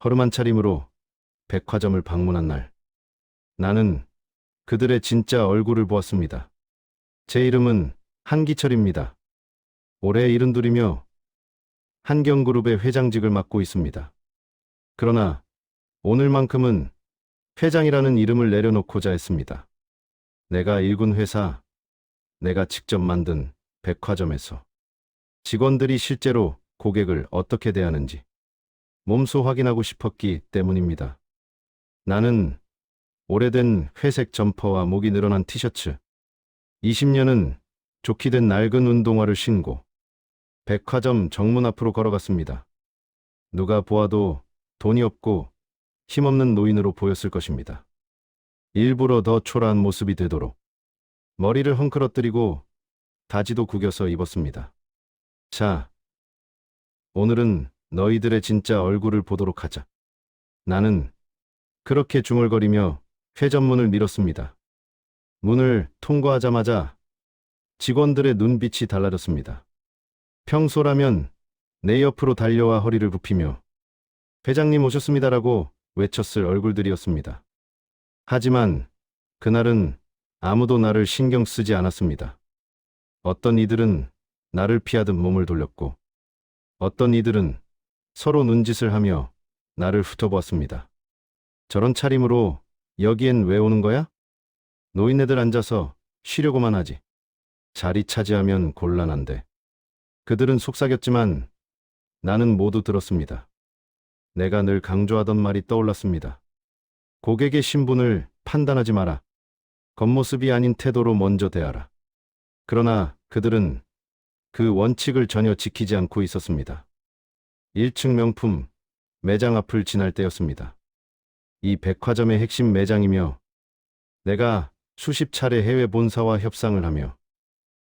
허름한 차림으로 백화점을 방문한 날, 나는 그들의 진짜 얼굴을 보았습니다. 제 이름은 한기철입니다. 올해 72이며 한경그룹의 회장직을 맡고 있습니다. 그러나 오늘만큼은 회장이라는 이름을 내려놓고자 했습니다. 내가 일군 회사, 내가 직접 만든 백화점에서 직원들이 실제로 고객을 어떻게 대하는지 몸소 확인하고 싶었기 때문입니다. 나는 오래된 회색 점퍼와 목이 늘어난 티셔츠, 20년은 좋게 된 낡은 운동화를 신고 백화점 정문 앞으로 걸어갔습니다. 누가 보아도 돈이 없고 힘없는 노인으로 보였을 것입니다. 일부러 더 초라한 모습이 되도록 머리를 헝클어뜨리고 바지도 구겨서 입었습니다. 자, 오늘은 너희들의 진짜 얼굴을 보도록 하자. 나는 그렇게 중얼거리며 회전문을 밀었습니다. 문을 통과하자마자 직원들의 눈빛이 달라졌습니다. 평소라면 내 옆으로 달려와 허리를 굽히며 회장님 오셨습니다라고 외쳤을 얼굴들이었습니다. 하지만 그날은 아무도 나를 신경 쓰지 않았습니다. 어떤 이들은 나를 피하듯 몸을 돌렸고 어떤 이들은 서로 눈짓을 하며 나를 훑어보았습니다. 저런 차림으로 여기엔 왜 오는 거야? 노인네들 앉아서 쉬려고만 하지. 자리 차지하면 곤란한데. 그들은 속삭였지만 나는 모두 들었습니다. 내가 늘 강조하던 말이 떠올랐습니다. 고객의 신분을 판단하지 마라. 겉모습이 아닌 태도로 먼저 대하라. 그러나 그들은 그 원칙을 전혀 지키지 않고 있었습니다. 1층 명품 매장 앞을 지날 때였습니다. 이 백화점의 핵심 매장이며 내가 수십 차례 해외 본사와 협상을 하며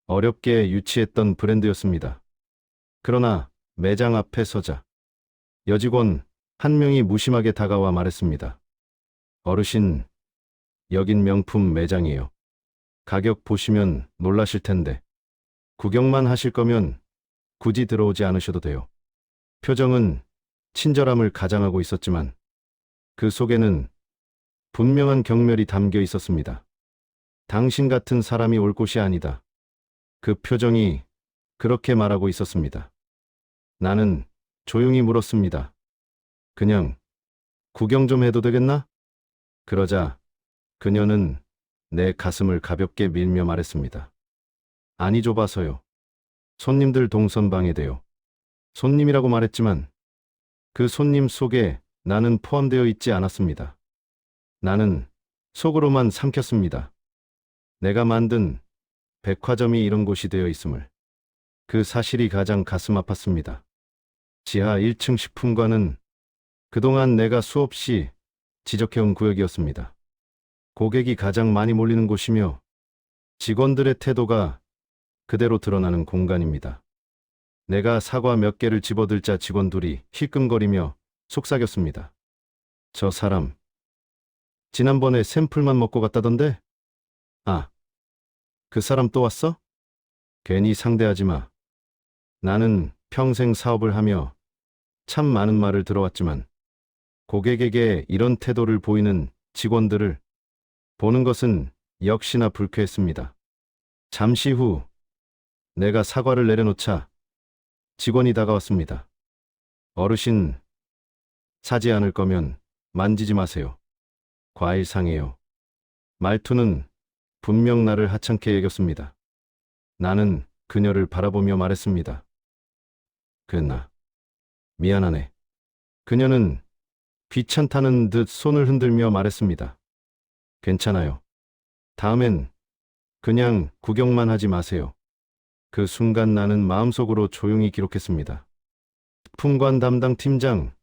어렵게 유치했던 브랜드였습니다. 그러나 매장 앞에 서자 여직원 한 명이 무심하게 다가와 말했습니다. 어르신, 여긴 명품 매장이에요. 가격 보시면 놀라실 텐데 구경만 하실 거면 굳이 들어오지 않으셔도 돼요. 표정은 친절함을 가장하고 있었지만 그 속에는 분명한 경멸이 담겨 있었습니다. 당신 같은 사람이 올 곳이 아니다. 그 표정이 그렇게 말하고 있었습니다. 나는 조용히 물었습니다. 그냥 구경 좀 해도 되겠나? 그러자 그녀는 내 가슴을 가볍게 밀며 말했습니다. 안이 좁아서요. 손님들 동선 방해돼요. 손님이라고 말했지만 그 손님 속에 나는 포함되어 있지 않았습니다. 나는 속으로만 삼켰습니다. 내가 만든 백화점이 이런 곳이 되어 있음을. 그 사실이 가장 가슴 아팠습니다. 지하 1층 식품관은 그동안 내가 수없이 지적해온 구역이었습니다. 고객이 가장 많이 몰리는 곳이며 직원들의 태도가 그대로 드러나는 공간입니다. 내가 사과 몇 개를 집어들자 직원 둘이 힐끔거리며 속삭였습니다. 저 사람, 지난번에 샘플만 먹고 갔다던데? 아, 그 사람 또 왔어? 괜히 상대하지 마. 나는 평생 사업을 하며 참 많은 말을 들어왔지만 고객에게 이런 태도를 보이는 직원들을 보는 것은 역시나 불쾌했습니다. 잠시 후 내가 사과를 내려놓자 직원이 다가왔습니다. 어르신, 사지 않을 거면 만지지 마세요. 과일 상해요. 말투는 분명 나를 하찮게 여겼습니다. 나는 그녀를 바라보며 말했습니다. 미안하네. 그녀는 귀찮다는 듯 손을 흔들며 말했습니다. 괜찮아요. 다음엔 그냥 구경만 하지 마세요. 그 순간 나는 마음속으로 조용히 기록했습니다. 품관 담당 팀장,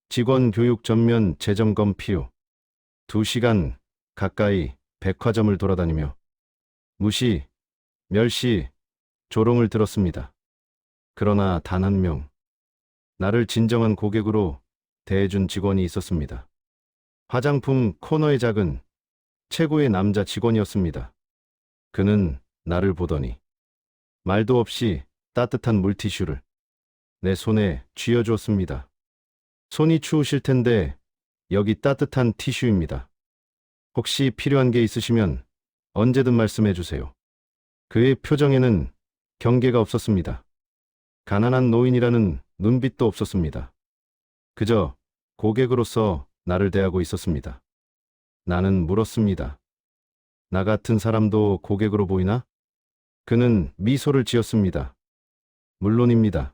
직원 교육 전면 재점검 필요. 2시간 가까이 백화점을 돌아다니며 무시, 멸시, 조롱을 들었습니다. 그러나 단 한 명, 나를 진정한 고객으로 대해준 직원이 있었습니다. 화장품 코너의 작은 최고의 남자 직원이었습니다. 그는 나를 보더니 말도 없이 따뜻한 물티슈를 내 손에 쥐어주었습니다. 손이 추우실 텐데 여기 따뜻한 티슈입니다. 혹시 필요한 게 있으시면 언제든 말씀해 주세요. 그의 표정에는 경계가 없었습니다. 가난한 노인이라는 눈빛도 없었습니다. 그저 고객으로서 나를 대하고 있었습니다. 나는 물었습니다. 나 같은 사람도 고객으로 보이나? 그는 미소를 지었습니다. 물론입니다.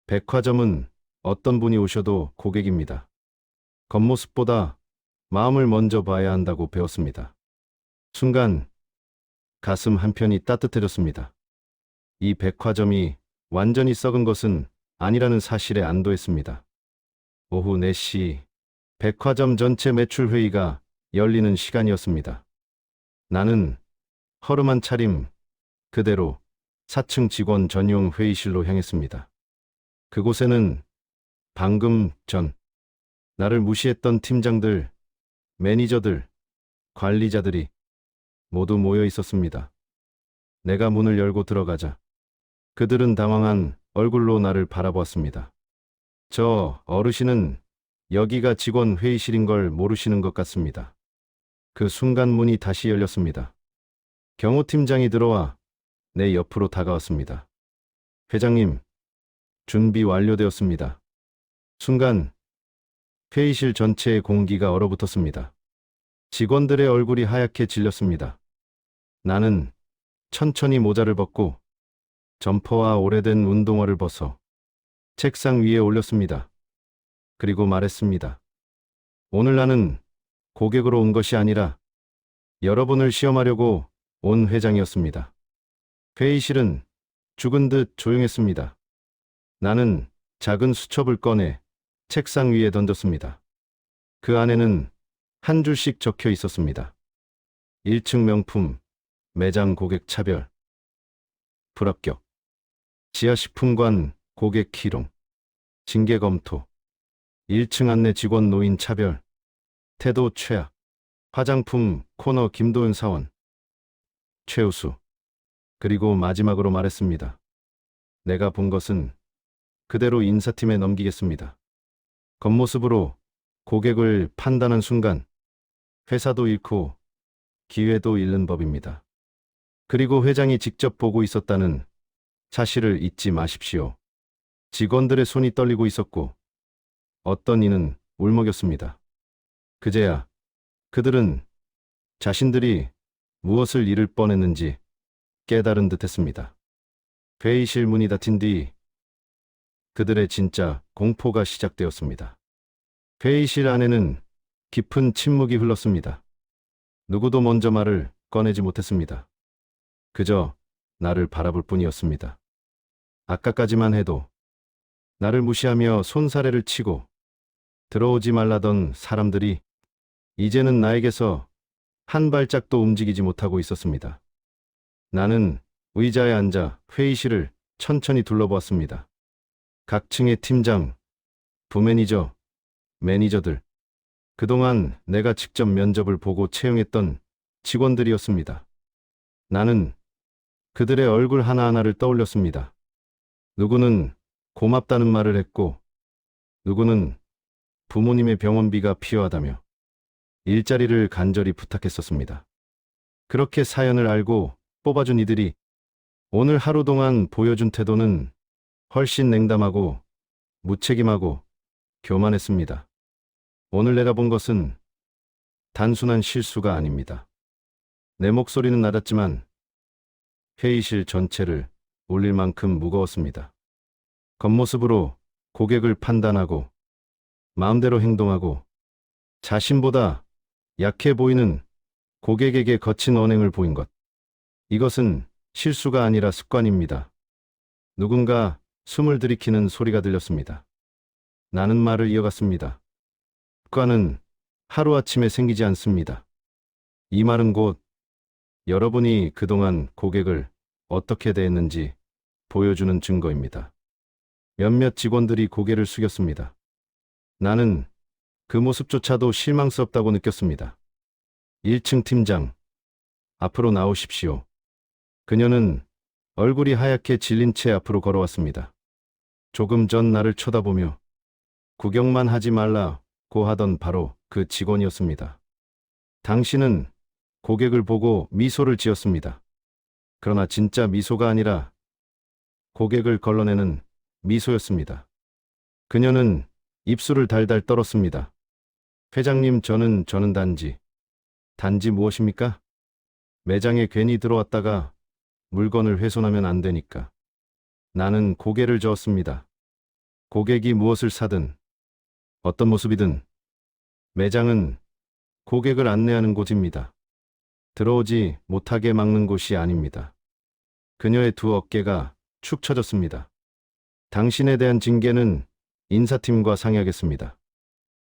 백화점은 어떤 분이 오셔도 고객입니다. 겉모습보다 마음을 먼저 봐야 한다고 배웠습니다. 순간 가슴 한편이 따뜻해졌습니다. 이 백화점이 완전히 썩은 것은 아니라는 사실에 안도했습니다. 오후 4시 백화점 전체 매출 회의가 열리는 시간이었습니다. 나는 허름한 차림 그대로 4층 직원 전용 회의실로 향했습니다. 그곳에는 방금 전 나를 무시했던 팀장들, 매니저들, 관리자들이 모두 모여 있었습니다. 내가 문을 열고 들어가자 그들은 당황한 얼굴로 나를 바라보았습니다. 저 어르신은 여기가 직원 회의실인 걸 모르시는 것 같습니다. 그 순간 문이 다시 열렸습니다. 경호팀장이 들어와 내 옆으로 다가왔습니다. 회장님, 준비 완료되었습니다. 순간 회의실 전체의 공기가 얼어붙었습니다. 직원들의 얼굴이 하얗게 질렸습니다. 나는 천천히 모자를 벗고 점퍼와 오래된 운동화를 벗어 책상 위에 올렸습니다. 그리고 말했습니다. 오늘 나는 고객으로 온 것이 아니라 여러분을 시험하려고 온 회장이었습니다. 회의실은 죽은 듯 조용했습니다. 나는 작은 수첩을 꺼내 책상 위에 던졌습니다. 그 안에는 한 줄씩 적혀 있었습니다. 1층 명품, 매장 고객 차별, 불합격, 지하식품관 고객 희롱, 징계 검토, 1층 안내 직원 노인 차별, 태도 최악, 화장품 코너 김도윤 사원, 최우수. 그리고 마지막으로 말했습니다. 내가 본 것은 그대로 인사팀에 넘기겠습니다. 겉모습으로 고객을 판단한 순간 회사도 잃고 기회도 잃는 법입니다. 그리고 회장이 직접 보고 있었다는 사실을 잊지 마십시오. 직원들의 손이 떨리고 있었고 어떤 이는 울먹였습니다. 그제야 그들은 자신들이 무엇을 잃을 뻔했는지 깨달은 듯했습니다. 회의실 문이 닫힌 뒤 그들의 진짜 공포가 시작되었습니다. 회의실 안에는 깊은 침묵이 흘렀습니다. 누구도 먼저 말을 꺼내지 못했습니다. 그저 나를 바라볼 뿐이었습니다. 아까까지만 해도 나를 무시하며 손사래를 치고 들어오지 말라던 사람들이 이제는 나에게서 한 발짝도 움직이지 못하고 있었습니다. 나는 의자에 앉아 회의실을 천천히 둘러보았습니다. 각 층의 팀장, 부매니저, 매니저들, 그동안 내가 직접 면접을 보고 채용했던 직원들이었습니다. 나는 그들의 얼굴 하나하나를 떠올렸습니다. 누구는 고맙다는 말을 했고, 누구는 부모님의 병원비가 필요하다며 일자리를 간절히 부탁했었습니다. 그렇게 사연을 알고 뽑아준 이들이 오늘 하루 동안 보여준 태도는 훨씬 냉담하고 무책임하고 교만했습니다. 오늘 내가 본 것은 단순한 실수가 아닙니다. 내 목소리는 낮았지만 회의실 전체를 울릴 만큼 무거웠습니다. 겉모습으로 고객을 판단하고 마음대로 행동하고 자신보다 약해 보이는 고객에게 거친 언행을 보인 것. 이것은 실수가 아니라 습관입니다. 누군가 숨을 들이키는 소리가 들렸습니다. 나는 말을 이어갔습니다. 습관은 하루아침에 생기지 않습니다. 이 말은 곧 여러분이 그동안 고객을 어떻게 대했는지 보여주는 증거입니다. 몇몇 직원들이 고개를 숙였습니다. 나는 그 모습조차도 실망스럽다고 느꼈습니다. 1층 팀장, 앞으로 나오십시오. 그녀는 얼굴이 하얗게 질린 채 앞으로 걸어왔습니다. 조금 전 나를 쳐다보며 구경만 하지 말라고 하던 바로 그 직원이었습니다. 당신은 고객을 보고 미소를 지었습니다. 그러나 진짜 미소가 아니라 고객을 걸러내는 미소였습니다. 그녀는 입술을 달달 떨었습니다. 회장님, 저는 단지 무엇입니까? 매장에 괜히 들어왔다가 물건을 훼손하면 안 되니까. 나는 고개를 저었습니다. 고객이 무엇을 사든, 어떤 모습이든, 매장은 고객을 안내하는 곳입니다. 들어오지 못하게 막는 곳이 아닙니다. 그녀의 두 어깨가 축 처졌습니다. 당신에 대한 징계는 인사팀과 상의하겠습니다.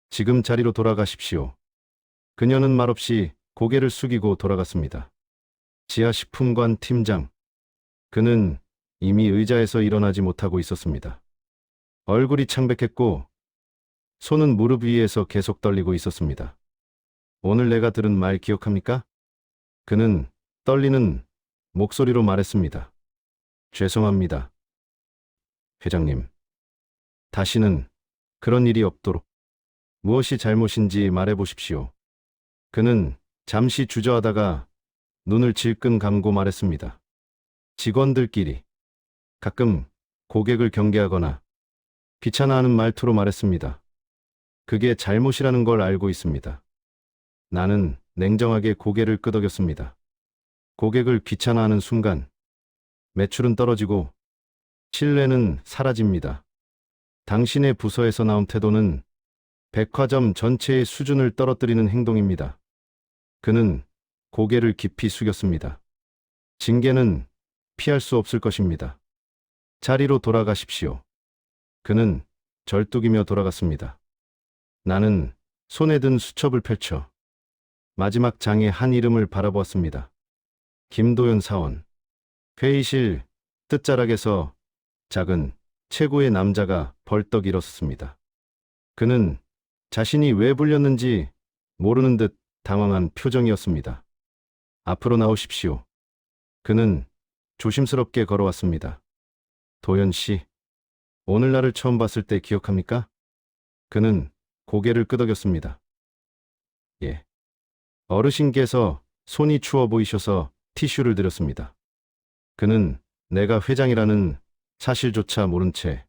지금 자리로 돌아가십시오. 그녀는 말없이 고개를 숙이고 돌아갔습니다. 지하식품관 팀장. 그는 이미 의자에서 일어나지 못하고 있었습니다. 얼굴이 창백했고 손은 무릎 위에서 계속 떨리고 있었습니다. 오늘 내가 들은 말 기억합니까? 그는 떨리는 목소리로 말했습니다. 죄송합니다. 회장님. 다시는 그런 일이 없도록. 무엇이 잘못인지 말해보십시오. 그는 잠시 주저하다가 눈을 질끈 감고 말했습니다. 직원들끼리 가끔 고객을 경계하거나 귀찮아하는 말투로 말했습니다. 그게 잘못이라는 걸 알고 있습니다. 나는 냉정하게 고개를 끄덕였습니다. 고객을 귀찮아하는 순간 매출은 떨어지고 신뢰는 사라집니다. 당신의 부서에서 나온 태도는 백화점 전체의 수준을 떨어뜨리는 행동입니다. 그는 고개를 깊이 숙였습니다. 징계는 피할 수 없을 것입니다. 자리로 돌아가십시오. 그는 절뚝이며 돌아갔습니다. 나는 손에 든 수첩을 펼쳐 마지막 장의 한 이름을 바라보았습니다. 김도연 사원. 회의실 끝자락에서 작은 최고의 남자가 벌떡 일어섰습니다. 그는 자신이 왜 불렸는지 모르는 듯 당황한 표정이었습니다. 앞으로 나오십시오. 그는 조심스럽게 걸어왔습니다. 도연 씨, 오늘 나를 처음 봤을 때 기억합니까? 그는 고개를 끄덕였습니다. 예. 어르신께서 손이 추워 보이셔서 티슈를 드렸습니다. 그는 내가 회장이라는 사실조차 모른 채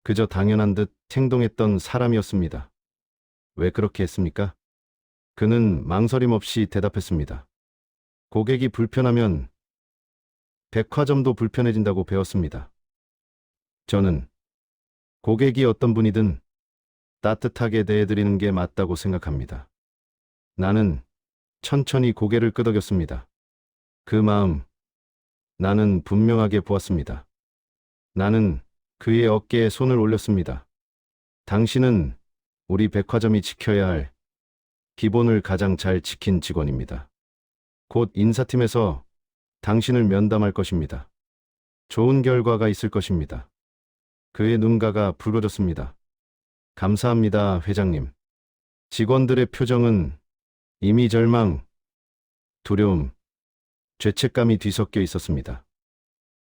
그저 당연한 듯 행동했던 사람이었습니다. 왜 그렇게 했습니까? 그는 망설임 없이 대답했습니다. 고객이 불편하면 백화점도 불편해진다고 배웠습니다. 저는 고객이 어떤 분이든 따뜻하게 대해드리는 게 맞다고 생각합니다. 나는 천천히 고개를 끄덕였습니다. 그 마음, 나는 분명하게 보았습니다. 나는 그의 어깨에 손을 올렸습니다. 당신은 우리 백화점이 지켜야 할 기본을 가장 잘 지킨 직원입니다. 곧 인사팀에서 당신을 면담할 것입니다. 좋은 결과가 있을 것입니다. 그의 눈가가 붉어졌습니다. 감사합니다, 회장님. 직원들의 표정은 이미 절망, 두려움, 죄책감이 뒤섞여 있었습니다.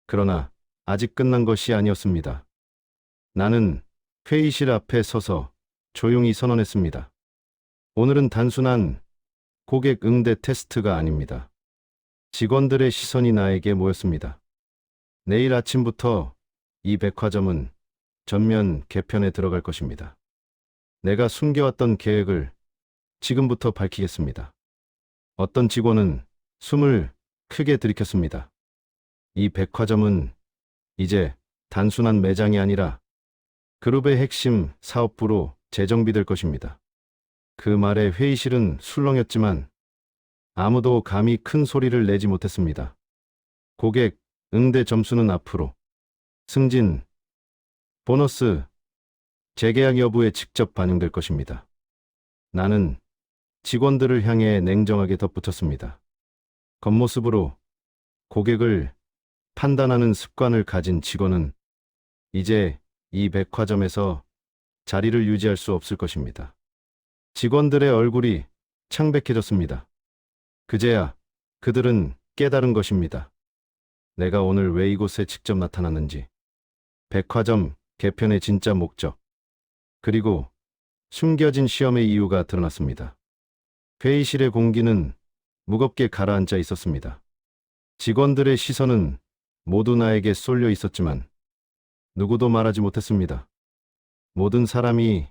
그러나 아직 끝난 것이 아니었습니다. 나는 회의실 앞에 서서 조용히 선언했습니다. 오늘은 단순한 고객 응대 테스트가 아닙니다. 직원들의 시선이 나에게 모였습니다. 내일 아침부터 이 백화점은 전면 개편에 들어갈 것입니다. 내가 숨겨왔던 계획을 지금부터 밝히겠습니다. 어떤 직원은 숨을 크게 들이켰습니다. 이 백화점은 이제 단순한 매장이 아니라 그룹의 핵심 사업부로 재정비될 것입니다. 그 말에 회의실은 술렁였지만 아무도 감히 큰 소리를 내지 못했습니다. 고객 응대 점수는 앞으로, 승진, 보너스, 재계약 여부에 직접 반영될 것입니다. 나는 직원들을 향해 냉정하게 덧붙였습니다. 겉모습으로 고객을 판단하는 습관을 가진 직원은 이제 이 백화점에서 자리를 유지할 수 없을 것입니다. 직원들의 얼굴이 창백해졌습니다. 그제야 그들은 깨달은 것입니다. 내가 오늘 왜 이곳에 직접 나타났는지, 백화점 개편의 진짜 목적, 그리고 숨겨진 시험의 이유가 드러났습니다. 회의실의 공기는 무겁게 가라앉아 있었습니다. 직원들의 시선은 모두 나에게 쏠려 있었지만 누구도 말하지 못했습니다. 모든 사람이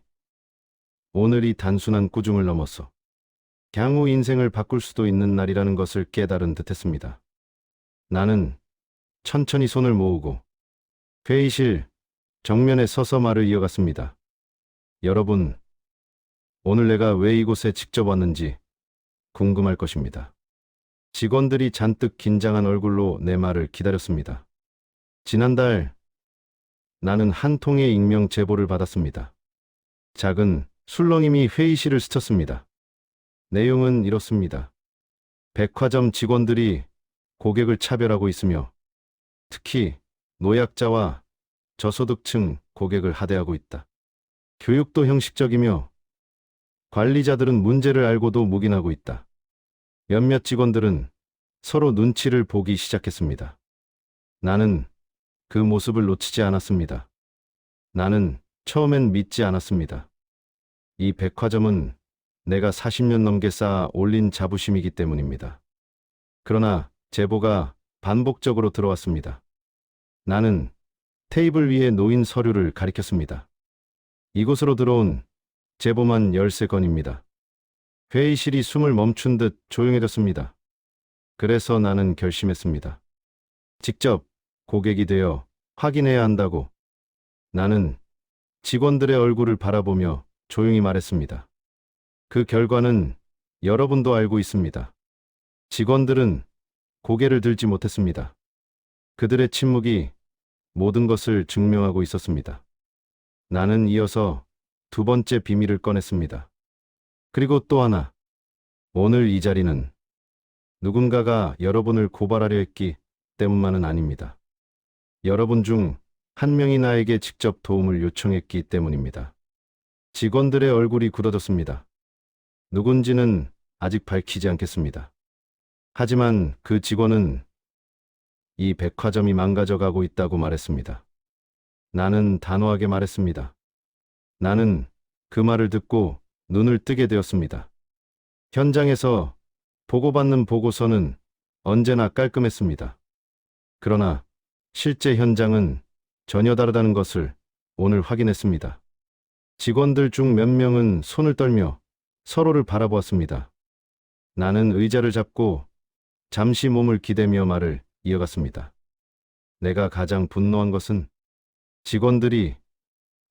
오늘이 단순한 꾸중을 넘어서 향후 인생을 바꿀 수도 있는 날이라는 것을 깨달은 듯했습니다. 나는 천천히 손을 모으고 회의실 정면에 서서 말을 이어갔습니다. 여러분, 오늘 내가 왜 이곳에 직접 왔는지 궁금할 것입니다. 직원들이 잔뜩 긴장한 얼굴로 내 말을 기다렸습니다. 지난달 나는 한 통의 익명 제보를 받았습니다. 작은 술렁임이 회의실을 스쳤습니다. 내용은 이렇습니다. 백화점 직원들이 고객을 차별하고 있으며 특히 노약자와 저소득층 고객을 하대하고 있다. 교육도 형식적이며 관리자들은 문제를 알고도 묵인하고 있다. 몇몇 직원들은 서로 눈치를 보기 시작했습니다. 나는 그 모습을 놓치지 않았습니다. 나는 처음엔 믿지 않았습니다. 이 백화점은 내가 40년 넘게 쌓아 올린 자부심이기 때문입니다. 그러나 제보가 반복적으로 들어왔습니다. 나는 테이블 위에 놓인 서류를 가리켰습니다. 이곳으로 들어온 제보만 13건입니다. 회의실이 숨을 멈춘 듯 조용해졌습니다. 그래서 나는 결심했습니다. 직접 고객이 되어 확인해야 한다고. 나는 직원들의 얼굴을 바라보며 조용히 말했습니다. 그 결과는 여러분도 알고 있습니다. 직원들은 고개를 들지 못했습니다. 그들의 침묵이 모든 것을 증명하고 있었습니다. 나는 이어서 두 번째 비밀을 꺼냈습니다. 그리고 또 하나. 오늘 이 자리는 누군가가 여러분을 고발하려 했기 때문만은 아닙니다. 여러분 중 한 명이 나에게 직접 도움을 요청했기 때문입니다. 직원들의 얼굴이 굳어졌습니다. 누군지는 아직 밝히지 않겠습니다. 하지만 그 직원은 이 백화점이 망가져가고 있다고 말했습니다. 나는 단호하게 말했습니다. 나는 그 말을 듣고 눈을 뜨게 되었습니다. 현장에서 보고받는 보고서는 언제나 깔끔했습니다. 그러나 실제 현장은 전혀 다르다는 것을 오늘 확인했습니다. 직원들 중 몇 명은 손을 떨며 서로를 바라보았습니다. 나는 의자를 잡고 잠시 몸을 기대며 말을 이어갔습니다. 내가 가장 분노한 것은 직원들이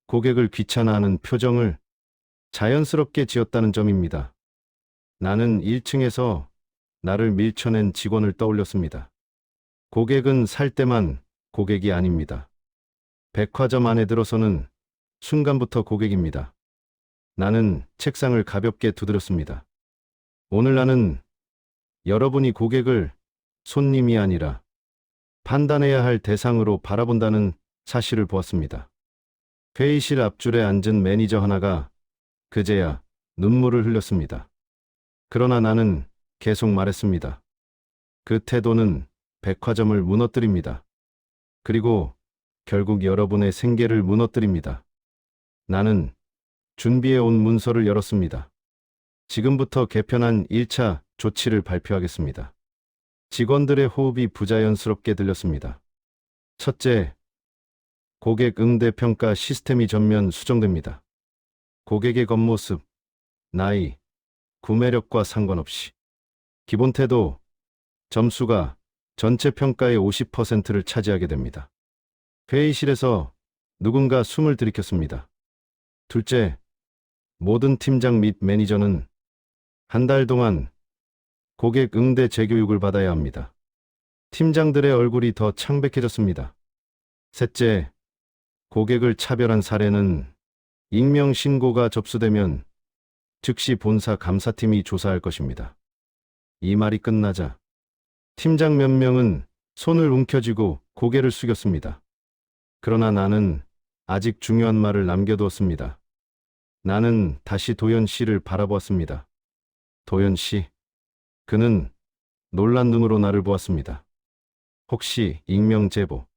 고객을 귀찮아하는 표정을 자연스럽게 지었다는 점입니다. 나는 1층에서 나를 밀쳐낸 직원을 떠올렸습니다. 고객은 살 때만 고객이 아닙니다. 백화점 안에 들어서는 순간부터 고객입니다. 나는 책상을 가볍게 두드렸습니다. 오늘 나는 여러분이 고객을 손님이 아니라 판단해야 할 대상으로 바라본다는 사실을 보았습니다. 회의실 앞줄에 앉은 매니저 하나가 그제야 눈물을 흘렸습니다. 그러나 나는 계속 말했습니다. 그 태도는 백화점을 무너뜨립니다. 그리고 결국 여러분의 생계를 무너뜨립니다. 나는 준비해온 문서를 열었습니다. 지금부터 개편한 1차 조치를 발표하겠습니다. 직원들의 호흡이 부자연스럽게 들렸습니다. 첫째, 고객 응대 평가 시스템이 전면 수정됩니다. 고객의 겉모습, 나이, 구매력과 상관없이 기본 태도, 점수가 전체 평가의 50%를 차지하게 됩니다. 회의실에서 누군가 숨을 들이켰습니다. 둘째, 모든 팀장 및 매니저는 한 달 동안 고객 응대 재교육을 받아야 합니다. 팀장들의 얼굴이 더 창백해졌습니다. 셋째, 고객을 차별한 사례는 익명 신고가 접수되면 즉시 본사 감사팀이 조사할 것입니다. 이 말이 끝나자 팀장 몇 명은 손을 움켜쥐고 고개를 숙였습니다. 그러나 나는 아직 중요한 말을 남겨두었습니다. 나는 다시 도연 씨를 바라보았습니다. 도연 씨. 그는 놀란 눈으로 나를 보았습니다. 혹시 익명 제보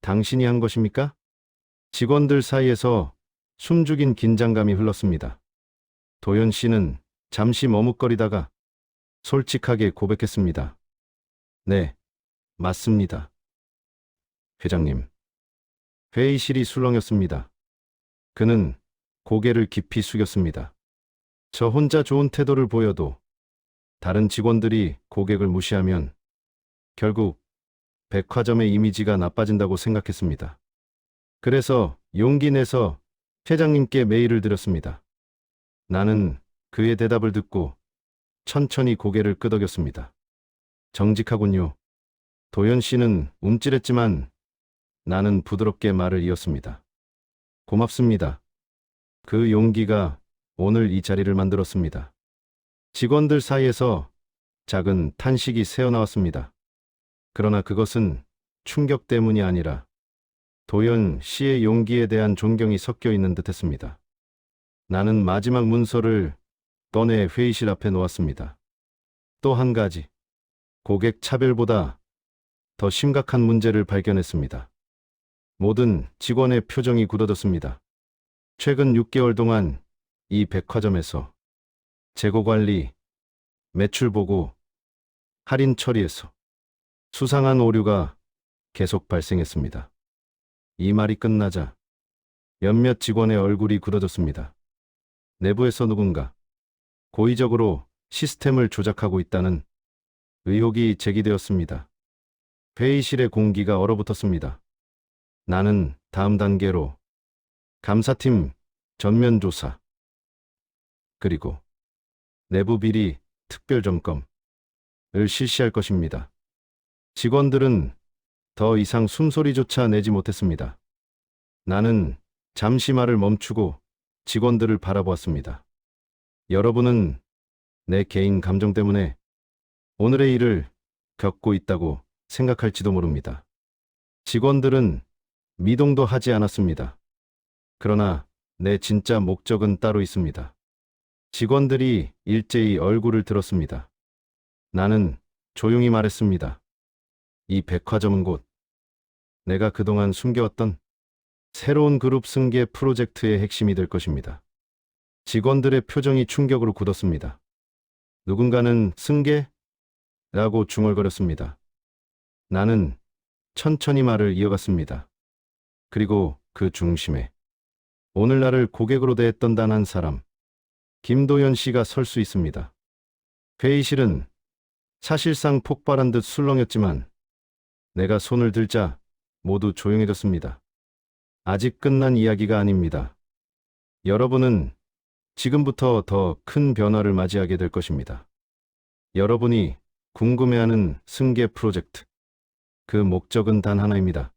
당신이 한 것입니까? 직원들 사이에서 숨죽인 긴장감이 흘렀습니다. 도연 씨는 잠시 머뭇거리다가 솔직하게 고백했습니다. 네, 맞습니다. 회장님. 회의실이 술렁였습니다. 그는 고개를 깊이 숙였습니다. 저 혼자 좋은 태도를 보여도 다른 직원들이 고객을 무시하면 결국 백화점의 이미지가 나빠진다고 생각했습니다. 그래서 용기 내서 회장님께 메일을 드렸습니다. 나는 그의 대답을 듣고 천천히 고개를 끄덕였습니다. 정직하군요. 도연 씨는 움찔했지만 나는 부드럽게 말을 이었습니다. 고맙습니다. 그 용기가 오늘 이 자리를 만들었습니다. 직원들 사이에서 작은 탄식이 새어나왔습니다. 그러나 그것은 충격 때문이 아니라 도연 씨의 용기에 대한 존경이 섞여 있는 듯했습니다. 나는 마지막 문서를 꺼내 회의실 앞에 놓았습니다. 또 한 가지, 고객 차별보다 더 심각한 문제를 발견했습니다. 모든 직원의 표정이 굳어졌습니다. 최근 6개월 동안 이 백화점에서 재고 관리, 매출 보고, 할인 처리에서 수상한 오류가 계속 발생했습니다. 이 말이 끝나자 몇몇 직원의 얼굴이 굳어졌습니다. 내부에서 누군가 고의적으로 시스템을 조작하고 있다는 의혹이 제기되었습니다. 회의실의 공기가 얼어붙었습니다. 나는 다음 단계로 감사팀 전면 조사, 그리고 내부 비리 특별 점검을 실시할 것입니다. 직원들은 더 이상 숨소리조차 내지 못했습니다. 나는 잠시 말을 멈추고 직원들을 바라보았습니다. 여러분은 내 개인 감정 때문에 오늘의 일을 겪고 있다고 생각할지도 모릅니다. 직원들은 미동도 하지 않았습니다. 그러나 내 진짜 목적은 따로 있습니다. 직원들이 일제히 얼굴을 들었습니다. 나는 조용히 말했습니다. 이 백화점은 곧 내가 그동안 숨겨왔던 새로운 그룹 승계 프로젝트의 핵심이 될 것입니다. 직원들의 표정이 충격으로 굳었습니다. 누군가는 승계? 라고 중얼거렸습니다. 나는 천천히 말을 이어갔습니다. 그리고 그 중심에 오늘 나를 고객으로 대했던 단 한 사람, 김도연 씨가 설 수 있습니다. 회의실은 사실상 폭발한 듯 술렁였지만 내가 손을 들자 모두 조용해졌습니다. 아직 끝난 이야기가 아닙니다. 여러분은 지금부터 더 큰 변화를 맞이하게 될 것입니다. 여러분이 궁금해하는 승계 프로젝트, 그 목적은 단 하나입니다.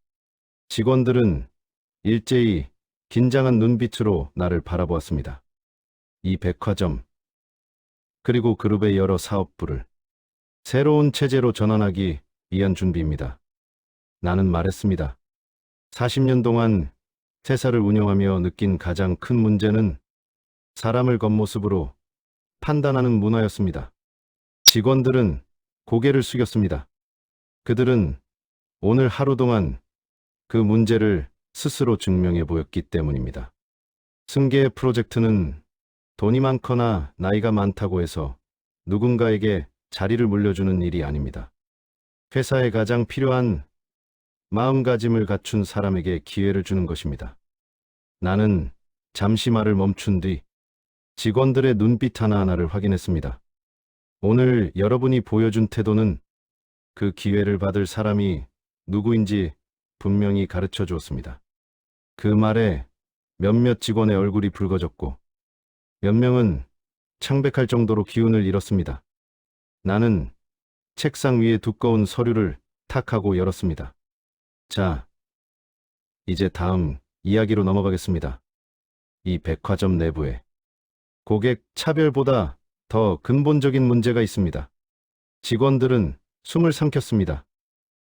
직원들은 일제히 긴장한 눈빛으로 나를 바라보았습니다. 이 백화점, 그리고 그룹의 여러 사업부를 새로운 체제로 전환하기 위한 준비입니다. 나는 말했습니다. 40년 동안 회사를 운영하며 느낀 가장 큰 문제는 사람을 겉모습으로 판단하는 문화였습니다. 직원들은 고개를 숙였습니다. 그들은 오늘 하루 동안 그 문제를 스스로 증명해 보였기 때문입니다. 승계 프로젝트는 돈이 많거나 나이가 많다고 해서 누군가에게 자리를 물려주는 일이 아닙니다. 회사에 가장 필요한 마음가짐을 갖춘 사람에게 기회를 주는 것입니다. 나는 잠시 말을 멈춘 뒤 직원들의 눈빛 하나하나를 확인했습니다. 오늘 여러분이 보여준 태도는 그 기회를 받을 사람이 누구인지 분명히 가르쳐 주었습니다. 그 말에 몇몇 직원의 얼굴이 붉어졌고 몇 명은 창백할 정도로 기운을 잃었습니다. 나는 책상 위에 두꺼운 서류를 탁 하고 열었습니다. 자, 이제 다음 이야기로 넘어가겠습니다. 이 백화점 내부에 고객 차별보다 더 근본적인 문제가 있습니다. 직원들은 숨을 삼켰습니다.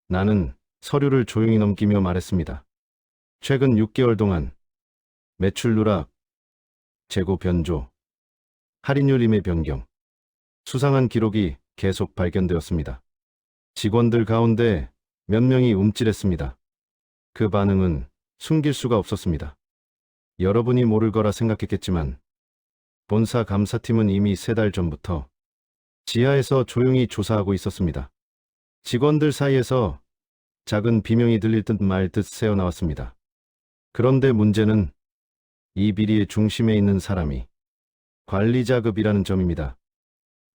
나는 서류를 조용히 넘기며 말했습니다. 최근 6개월 동안 매출 누락, 재고 변조, 할인율 임의 변경, 수상한 기록이 계속 발견되었습니다. 직원들 가운데 몇 명이 움찔했습니다. 그 반응은 숨길 수가 없었습니다. 여러분이 모를 거라 생각했겠지만 본사 감사팀은 이미 3달 전부터 지하에서 조용히 조사하고 있었습니다. 직원들 사이에서 작은 비명이 들릴 듯 말 듯 새어나왔습니다. 그런데 문제는 이 비리의 중심에 있는 사람이 관리자급이라는 점입니다.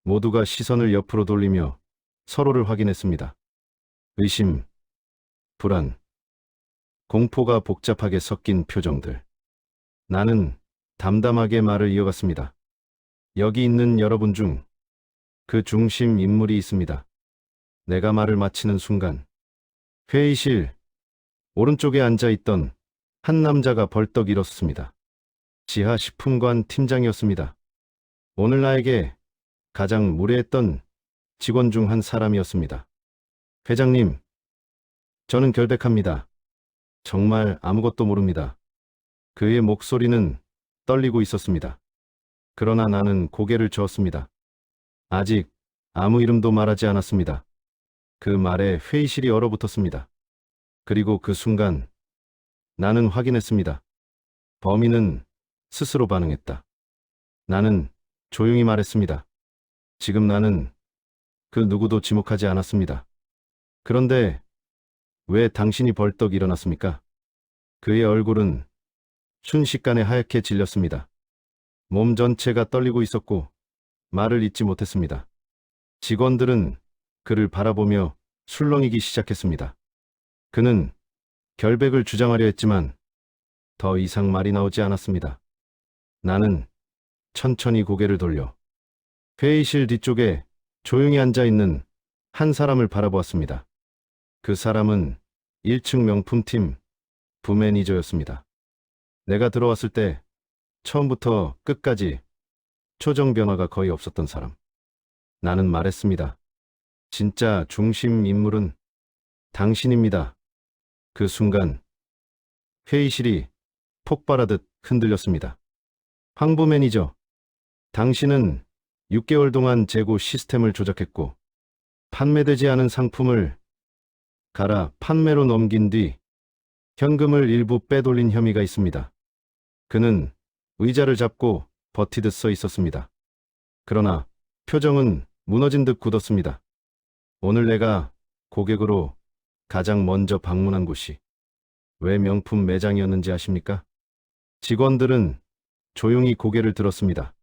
모두가 시선을 옆으로 돌리며 서로를 확인했습니다. 의심, 불안, 공포가 복잡하게 섞인 표정들. 나는 담담하게 말을 이어갔습니다. 여기 있는 여러분 중 그 중심 인물이 있습니다. 내가 말을 마치는 순간 회의실 오른쪽에 앉아있던 한 남자가 벌떡 일었습니다. 지하 식품관 팀장이었습니다. 오늘 나에게 가장 무례했던 직원 중 한 사람이었습니다. 회장님, 저는 결백합니다. 정말 아무것도 모릅니다. 그의 목소리는 떨리고 있었습니다. 그러나 나는 고개를 저었습니다. 아직 아무 이름도 말하지 않았습니다. 그 말에 회의실이 얼어붙었습니다. 그리고 그 순간 나는 확인했습니다. 범인은 스스로 반응했다. 나는 조용히 말했습니다. 지금 나는 그 누구도 지목하지 않았습니다. 그런데 왜 당신이 벌떡 일어났습니까? 그의 얼굴은 순식간에 하얗게 질렸습니다. 몸 전체가 떨리고 있었고 말을 잇지 못했습니다. 직원들은 그를 바라보며 술렁이기 시작했습니다. 그는 결백을 주장하려 했지만 더 이상 말이 나오지 않았습니다. 나는 천천히 고개를 돌려 회의실 뒤쪽에 조용히 앉아있는 한 사람을 바라보았습니다. 그 사람은 1층 명품팀 부매니저였습니다. 내가 들어왔을 때 처음부터 끝까지 표정 변화가 거의 없었던 사람. 나는 말했습니다. 진짜 중심 인물은 당신입니다. 그 순간 회의실이 폭발하듯 흔들렸습니다. 황 부매니저, 당신은 6개월 동안 재고 시스템을 조작했고 판매되지 않은 상품을 갈아 판매로 넘긴 뒤 현금을 일부 빼돌린 혐의가 있습니다. 그는 의자를 잡고 버티듯 서 있었습니다. 그러나 표정은 무너진 듯 굳었습니다. 오늘 내가 고객으로 가장 먼저 방문한 곳이 왜 명품 매장이었는지 아십니까? 직원들은 조용히 고개를 들었습니다.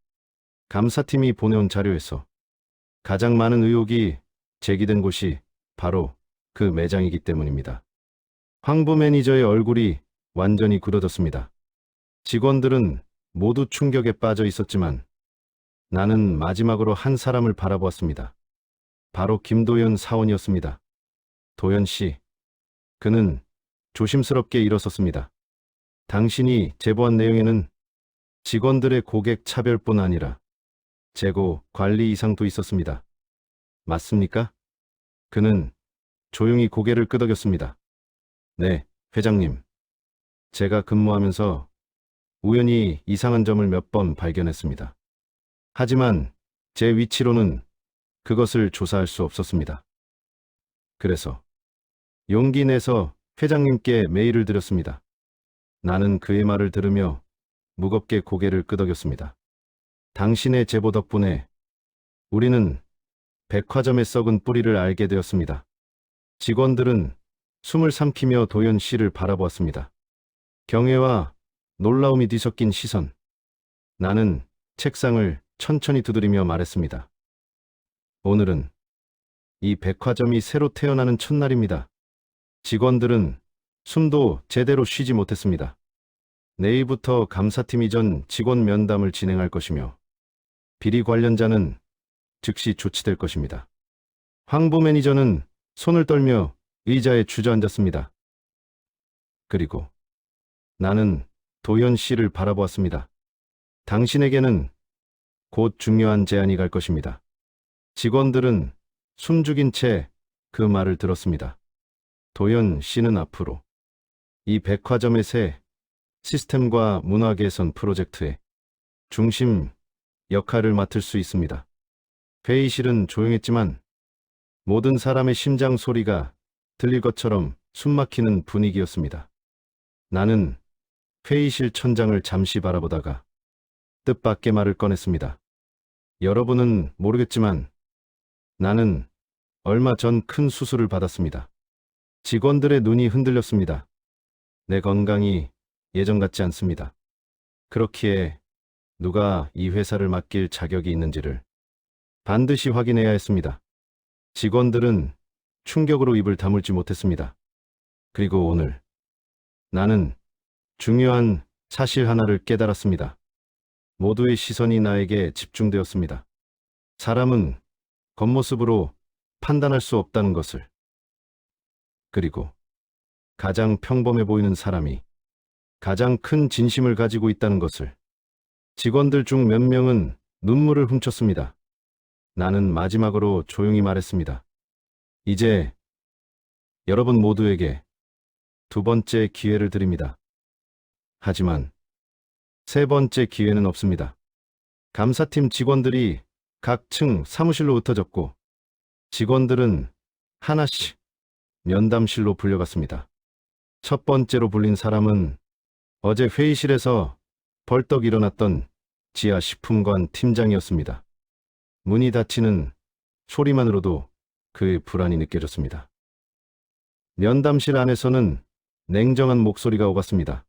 감사팀이 보내온 자료에서 가장 많은 의혹이 제기된 곳이 바로 그 매장이기 때문입니다. 황부 매니저의 얼굴이 완전히 굳어졌습니다. 직원들은 모두 충격에 빠져 있었지만 나는 마지막으로 한 사람을 바라보았습니다. 바로 김도연 사원이었습니다. 도연 씨, 그는 조심스럽게 일어섰습니다. 당신이 제보한 내용에는 직원들의 고객 차별뿐 아니라 재고 관리 이상도 있었습니다. 맞습니까? 그는 조용히 고개를 끄덕였습니다. 네, 회장님. 제가 근무하면서 우연히 이상한 점을 몇 번 발견했습니다. 하지만 제 위치로는 그것을 조사할 수 없었습니다. 그래서 용기 내서 회장님께 메일을 드렸습니다. 나는 그의 말을 들으며 무겁게 고개를 끄덕였습니다. 당신의 제보 덕분에 우리는 백화점의 썩은 뿌리를 알게 되었습니다. 직원들은 숨을 삼키며 도연 씨를 바라보았습니다. 경외와 놀라움이 뒤섞인 시선. 나는 책상을 천천히 두드리며 말했습니다. 오늘은 이 백화점이 새로 태어나는 첫날입니다. 직원들은 숨도 제대로 쉬지 못했습니다. 내일부터 감사팀이 전 직원 면담을 진행할 것이며 비리 관련자는 즉시 조치될 것입니다. 황부 매니저는 손을 떨며 의자에 주저앉았습니다. 그리고 나는 도연 씨를 바라보았습니다. 당신에게는 곧 중요한 제안이 갈 것입니다. 직원들은 숨죽인 채 그 말을 들었습니다. 도연 씨는 앞으로 이 백화점의 새 시스템과 문화 개선 프로젝트의 중심 역할을 맡을 수 있습니다. 회의실은 조용했지만 모든 사람의 심장 소리가 들릴 것처럼 숨막히는 분위기였습니다. 나는 회의실 천장을 잠시 바라보다가 뜻밖의 말을 꺼냈습니다. 여러분은 모르겠지만 나는 얼마 전 큰 수술을 받았습니다. 직원들의 눈이 흔들렸습니다. 내 건강이 예전 같지 않습니다. 그렇기에 누가 이 회사를 맡길 자격이 있는지를 반드시 확인해야 했습니다. 직원들은 충격으로 입을 다물지 못했습니다. 그리고 오늘 나는 중요한 사실 하나를 깨달았습니다. 모두의 시선이 나에게 집중되었습니다. 사람은 겉모습으로 판단할 수 없다는 것을. 그리고 가장 평범해 보이는 사람이 가장 큰 진심을 가지고 있다는 것을. 직원들 중 몇 명은 눈물을 훔쳤습니다. 나는 마지막으로 조용히 말했습니다. 이제 여러분 모두에게 두 번째 기회를 드립니다. 하지만 세 번째 기회는 없습니다. 감사팀 직원들이 각 층 사무실로 흩어졌고 직원들은 하나씩 면담실로 불려갔습니다. 첫 번째로 불린 사람은 어제 회의실에서 벌떡 일어났던 지하 식품관 팀장이었습니다. 문이 닫히는 소리만으로도 그의 불안이 느껴졌습니다. 면담실 안에서는 냉정한 목소리가 오갔습니다.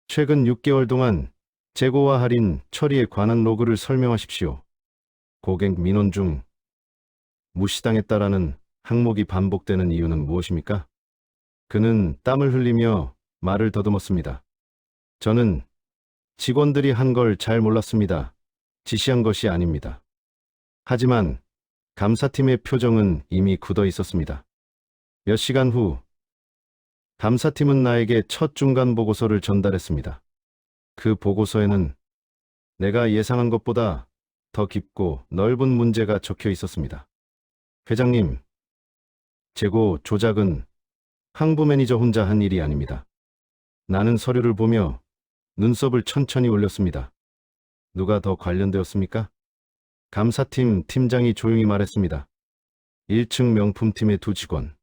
최근 6개월 동안 재고와 할인 처리에 관한 로그를 설명하십시오. 고객 민원 중 무시당했다라는 항목이 반복되는 이유는 무엇입니까? 그는 땀을 흘리며 말을 더듬었습니다. 저는 직원들이 한 걸 잘 몰랐습니다. 지시한 것이 아닙니다. 하지만 감사팀의 표정은 이미 굳어 있었습니다. 몇 시간 후 감사팀은 나에게 첫 중간 보고서를 전달했습니다. 그 보고서에는 내가 예상한 것보다 더 깊고 넓은 문제가 적혀 있었습니다. 회장님, 재고 조작은 항부 매니저 혼자 한 일이 아닙니다. 나는 서류를 보며 눈썹을 천천히 올렸습니다. 누가 더 관련되었습니까? 감사팀 팀장이 조용히 말했습니다. 1층 명품팀의 두 직원,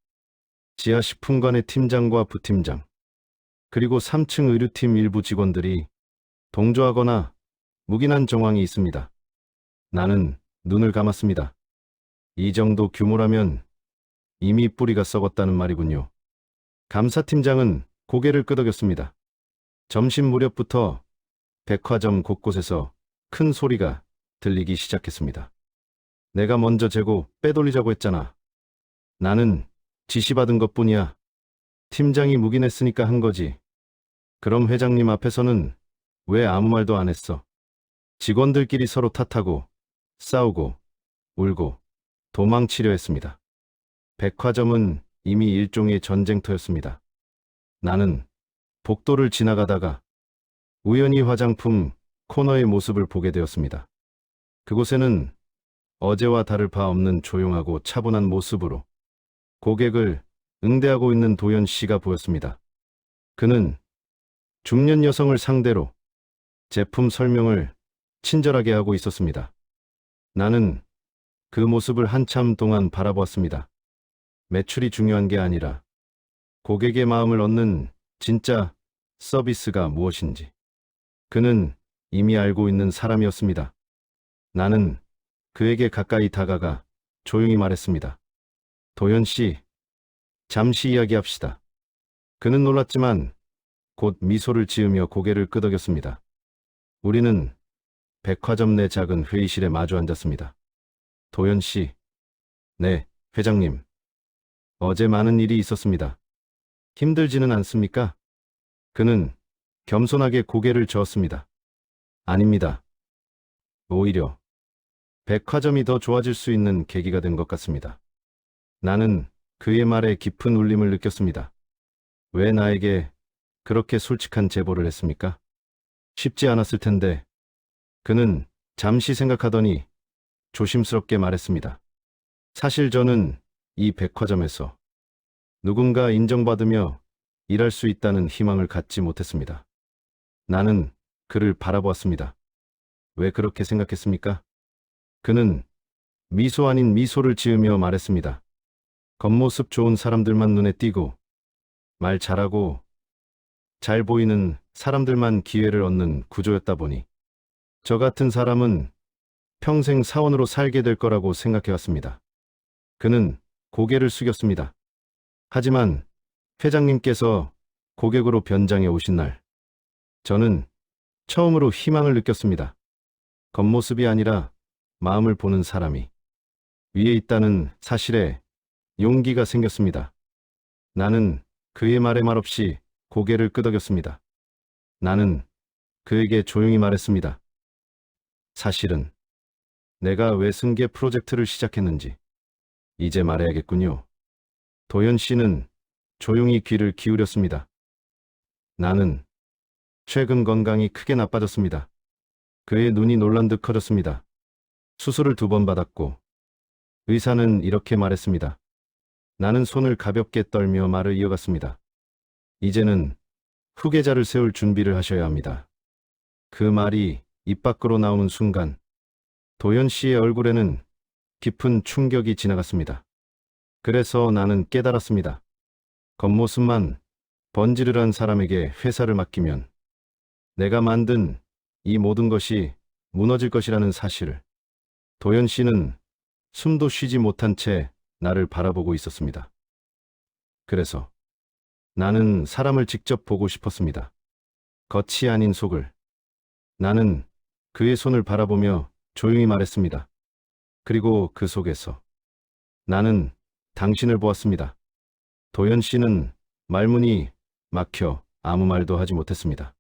지하 식품관의 팀장과 부팀장, 그리고 3층 의류팀 일부 직원들이 동조하거나 묵인한 정황이 있습니다. 나는 눈을 감았습니다. 이 정도 규모라면 이미 뿌리가 썩었다는 말이군요. 감사팀장은 고개를 끄덕였습니다. 점심 무렵부터 백화점 곳곳에서 큰 소리가 들리기 시작했습니다. 내가 먼저 재고 빼돌리자고 했잖아. 나는 지시받은 것뿐이야. 팀장이 묵인했으니까 한 거지. 그럼 회장님 앞에서는 왜 아무 말도 안 했어? 직원들끼리 서로 탓하고 싸우고 울고 도망치려 했습니다. 백화점은 이미 일종의 전쟁터였습니다. 나는 복도를 지나가다가 우연히 화장품 코너의 모습을 보게 되었습니다. 그곳에는 어제와 다를 바 없는 조용하고 차분한 모습으로 고객을 응대하고 있는 도연 씨가 보였습니다. 그는 중년 여성을 상대로 제품 설명을 친절하게 하고 있었습니다. 나는 그 모습을 한참 동안 바라보았습니다. 매출이 중요한 게 아니라 고객의 마음을 얻는 진짜 서비스가 무엇인지. 그는 이미 알고 있는 사람이었습니다. 나는 그에게 가까이 다가가 조용히 말했습니다. 도연 씨, 잠시 이야기합시다. 그는 놀랐지만 곧 미소를 지으며 고개를 끄덕였습니다. 우리는 백화점 내 작은 회의실에 마주 앉았습니다. 도연 씨, 네, 회장님. 어제 많은 일이 있었습니다. 힘들지는 않습니까? 그는 겸손하게 고개를 저었습니다. 아닙니다. 오히려 백화점이 더 좋아질 수 있는 계기가 된 것 같습니다. 나는 그의 말에 깊은 울림을 느꼈습니다. 왜 나에게 그렇게 솔직한 제보를 했습니까? 쉽지 않았을 텐데. 그는 잠시 생각하더니 조심스럽게 말했습니다. 사실 저는 이 백화점에서 누군가 인정받으며 일할 수 있다는 희망을 갖지 못했습니다. 나는 그를 바라보았습니다. 왜 그렇게 생각했습니까? 그는 미소 아닌 미소를 지으며 말했습니다. 겉모습 좋은 사람들만 눈에 띄고 말 잘하고 잘 보이는 사람들만 기회를 얻는 구조였다 보니 저 같은 사람은 평생 사원으로 살게 될 거라고 생각해왔습니다. 그는 고개를 숙였습니다. 하지만 회장님께서 고객으로 변장해 오신 날, 저는 처음으로 희망을 느꼈습니다. 겉모습이 아니라 마음을 보는 사람이 위에 있다는 사실에 용기가 생겼습니다. 나는 그의 말에 말없이 고개를 끄덕였습니다. 나는 그에게 조용히 말했습니다. 사실은 내가 왜 승계 프로젝트를 시작했는지 이제 말해야겠군요. 도현 씨는 조용히 귀를 기울였습니다. 나는 최근 건강이 크게 나빠졌습니다. 그의 눈이 놀란 듯 커졌습니다. 수술을 2번 받았고 의사는 이렇게 말했습니다. 나는 손을 가볍게 떨며 말을 이어갔습니다. 이제는 후계자를 세울 준비를 하셔야 합니다. 그 말이 입 밖으로 나오는 순간 도현 씨의 얼굴에는 깊은 충격이 지나갔습니다. 그래서 나는 깨달았습니다. 겉모습만 번지르르한 사람에게 회사를 맡기면 내가 만든 이 모든 것이 무너질 것이라는 사실을. 도현 씨는 숨도 쉬지 못한 채 나를 바라보고 있었습니다. 그래서 나는 사람을 직접 보고 싶었습니다. 겉이 아닌 속을. 나는 그의 손을 바라보며 조용히 말했습니다. 그리고 그 속에서 나는 당신을 보았습니다. 도현 씨는 말문이 막혀 아무 말도 하지 못했습니다.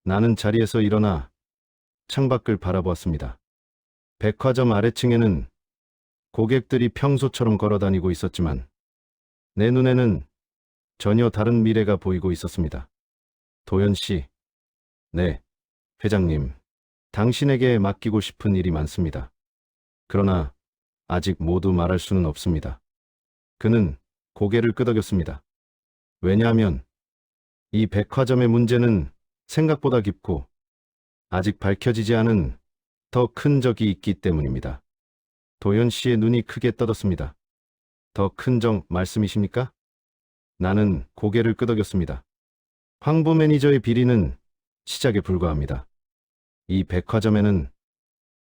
나는 자리에서 일어나 창밖을 바라보았습니다. 백화점 아래층에는 고객들이 평소처럼 걸어다니고 있었지만 내 눈에는 전혀 다른 미래가 보이고 있었습니다. 도현 씨, 네, 회장님, 당신에게 맡기고 싶은 일이 많습니다. 그러나 아직 모두 말할 수는 없습니다. 그는 고개를 끄덕였습니다. 왜냐하면 이 백화점의 문제는 생각보다 깊고 아직 밝혀지지 않은 더 큰 적이 있기 때문입니다. 도현 씨의 눈이 크게 떠졌습니다. 더 큰 적 말씀이십니까? 나는 고개를 끄덕였습니다. 황보 매니저의 비리는 시작에 불과합니다. 이 백화점에는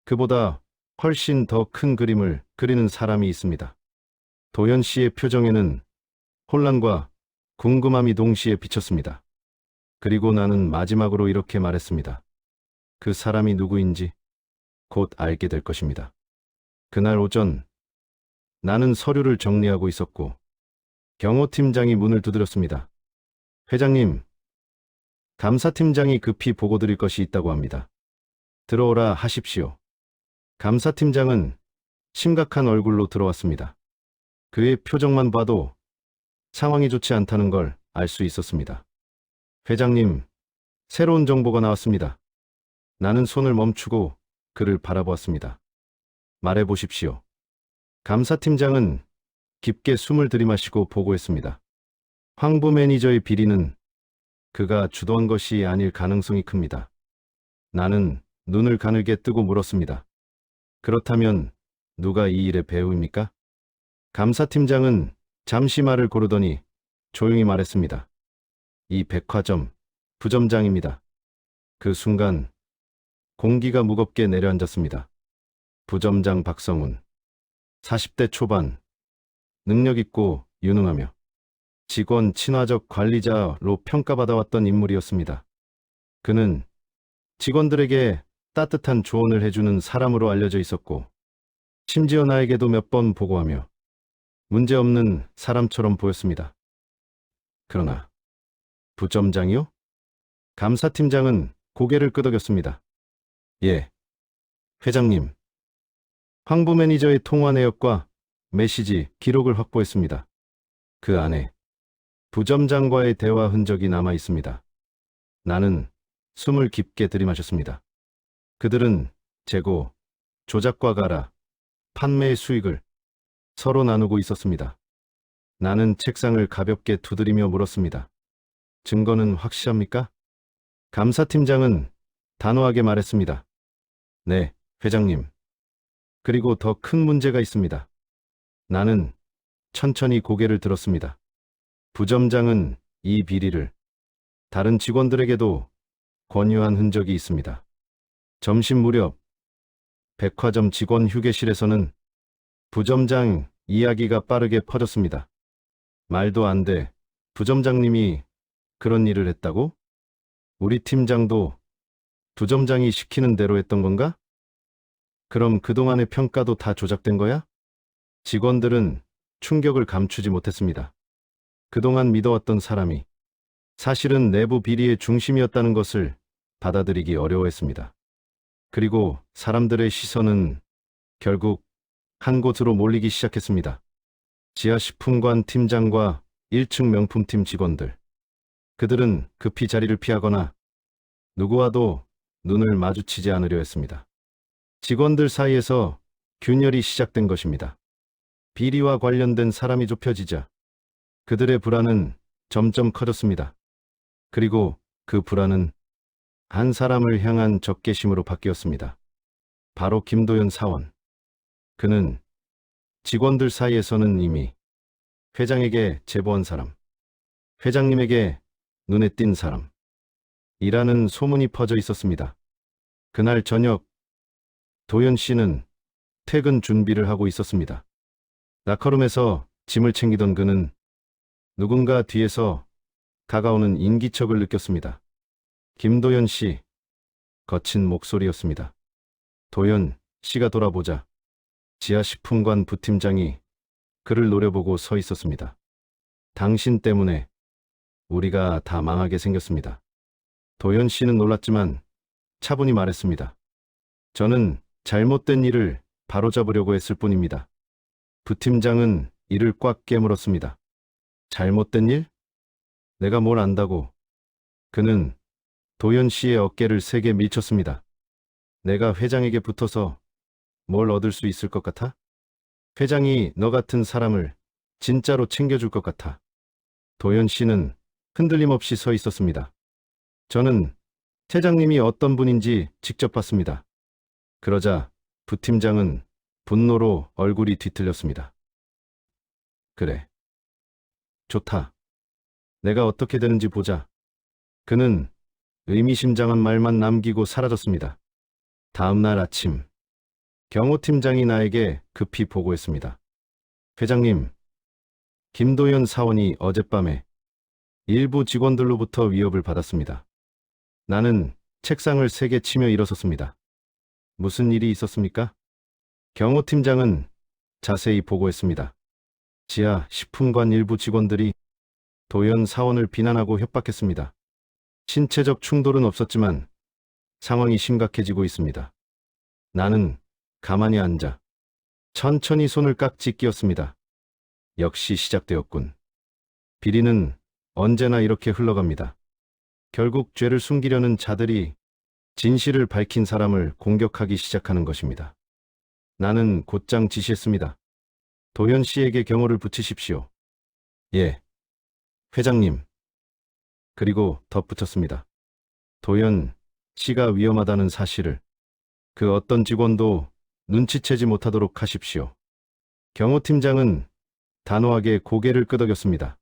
그보다 훨씬 더 큰 그림을 그리는 사람이 있습니다. 도현 씨의 표정에는 혼란과 궁금함이 동시에 비쳤습니다. 그리고 나는 마지막으로 이렇게 말했습니다. 그 사람이 누구인지 곧 알게 될 것입니다. 그날 오전 나는 서류를 정리하고 있었고 경호팀장이 문을 두드렸습니다. 회장님, 감사팀장이 급히 보고 드릴 것이 있다고 합니다. 들어오라 하십시오. 감사팀장은 심각한 얼굴로 들어왔습니다. 그의 표정만 봐도 상황이 좋지 않다는 걸 알 수 있었습니다. 회장님, 새로운 정보가 나왔습니다. 나는 손을 멈추고 그를 바라보았습니다. 말해보십시오. 감사팀장은 깊게 숨을 들이마시고 보고했습니다. 황보 매니저의 비리는 그가 주도한 것이 아닐 가능성이 큽니다. 나는 눈을 가늘게 뜨고 물었습니다. 그렇다면 누가 이 일의 배우입니까? 감사팀장은 잠시 말을 고르더니 조용히 말했습니다. 이 백화점 부점장입니다. 그 순간 공기가 무겁게 내려앉았습니다. 부점장 박성훈, 40대 초반, 능력 있고 유능하며 직원 친화적 관리자로 평가받아왔던 인물이었습니다. 그는 직원들에게 따뜻한 조언을 해주는 사람으로 알려져 있었고 심지어 나에게도 몇 번 보고하며 문제없는 사람처럼 보였습니다. 그러나 부점장이요? 감사팀장은 고개를 끄덕였습니다. 예, 회장님. 황보 매니저의 통화 내역과 메시지 기록을 확보했습니다. 그 안에 부점장과의 대화 흔적이 남아 있습니다. 나는 숨을 깊게 들이마셨습니다. 그들은 재고, 조작과 가라, 판매의 수익을 서로 나누고 있었습니다. 나는 책상을 가볍게 두드리며 물었습니다. 증거는 확실합니까? 감사팀장은 단호하게 말했습니다. 네, 회장님. 그리고 더 큰 문제가 있습니다. 나는 천천히 고개를 들었습니다. 부점장은 이 비리를 다른 직원들에게도 권유한 흔적이 있습니다. 점심 무렵 백화점 직원 휴게실에서는 부점장 이야기가 빠르게 퍼졌습니다. 말도 안 돼. 부점장님이 그런 일을 했다고? 우리 팀장도 부점장이 시키는 대로 했던 건가? 그럼 그동안의 평가도 다 조작된 거야? 직원들은 충격을 감추지 못했습니다. 그동안 믿어왔던 사람이 사실은 내부 비리의 중심이었다는 것을 받아들이기 어려워했습니다. 그리고 사람들의 시선은 결국 한 곳으로 몰리기 시작했습니다. 지하식품관 팀장과 1층 명품팀 직원들. 그들은 급히 자리를 피하거나 누구와도 눈을 마주치지 않으려 했습니다. 직원들 사이에서 균열이 시작된 것입니다. 비리와 관련된 사람이 좁혀지자 그들의 불안은 점점 커졌습니다. 그리고 그 불안은 한 사람을 향한 적개심으로 바뀌었습니다. 바로 김도연 사원. 그는 직원들 사이에서는 이미 회장에게 제보한 사람, 회장님에게 눈에 띈 사람, 이라는 소문이 퍼져 있었습니다. 그날 저녁 도연 씨는 퇴근 준비를 하고 있었습니다. 라커룸에서 짐을 챙기던 그는 누군가 뒤에서 다가오는 인기척을 느꼈습니다. 김도연 씨, 거친 목소리였습니다. 도연 씨가 돌아보자 지하식품관 부팀장이 그를 노려보고 서 있었습니다. 당신 때문에 우리가 다 망하게 생겼습니다. 도연 씨는 놀랐지만 차분히 말했습니다. 저는 잘못된 일을 바로잡으려고 했을 뿐입니다. 부팀장은 이를 꽉 깨물었습니다. 잘못된 일? 내가 뭘 안다고. 그는 도연 씨의 어깨를 세게 밀쳤습니다. 내가 회장에게 붙어서 뭘 얻을 수 있을 것 같아? 회장이 너 같은 사람을 진짜로 챙겨줄 것 같아. 도연 씨는 흔들림 없이 서 있었습니다. 저는 회장님이 어떤 분인지 직접 봤습니다. 그러자 부팀장은 분노로 얼굴이 뒤틀렸습니다. 그래. 좋다. 내가 어떻게 되는지 보자. 그는 의미심장한 말만 남기고 사라졌습니다. 다음 날 아침, 경호팀장이 나에게 급히 보고했습니다. 회장님, 김도연 사원이 어젯밤에 일부 직원들로부터 위협을 받았습니다. 나는 책상을 세게 치며 일어섰습니다. 무슨 일이 있었습니까? 경호팀장은 자세히 보고했습니다. 지하 식품관 일부 직원들이 도연 사원을 비난하고 협박했습니다. 신체적 충돌은 없었지만 상황이 심각해지고 있습니다. 나는 가만히 앉아 천천히 손을 깍지 끼었습니다. 역시 시작되었군. 비리는 언제나 이렇게 흘러갑니다. 결국 죄를 숨기려는 자들이 진실을 밝힌 사람을 공격하기 시작하는 것입니다. 나는 곧장 지시했습니다. 도연 씨에게 경호를 붙이십시오. 예, 회장님. 그리고 덧붙였습니다. 도연 씨가 위험하다는 사실을 그 어떤 직원도 눈치채지 못하도록 하십시오. 경호팀장은 단호하게 고개를 끄덕였습니다.